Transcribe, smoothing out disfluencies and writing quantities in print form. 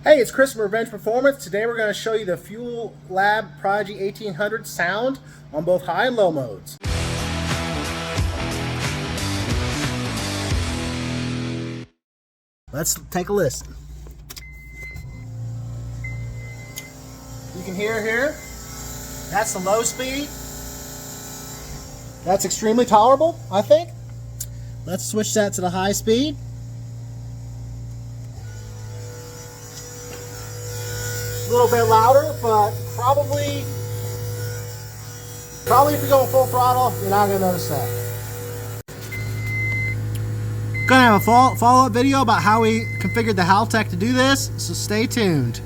Hey, it's Chris from Revenge Performance. Today we're going to show you the FueLab Prodigy 1800 sound on both high and low modes. Let's take a listen. You can hear here, that's the low speed. That's extremely tolerable, I think. Let's switch that to the high speed. A little bit louder, but probably if you're going full throttle, you're not going to notice that. Gonna have a follow-up video about how we configured the Haltech to do this, so stay tuned.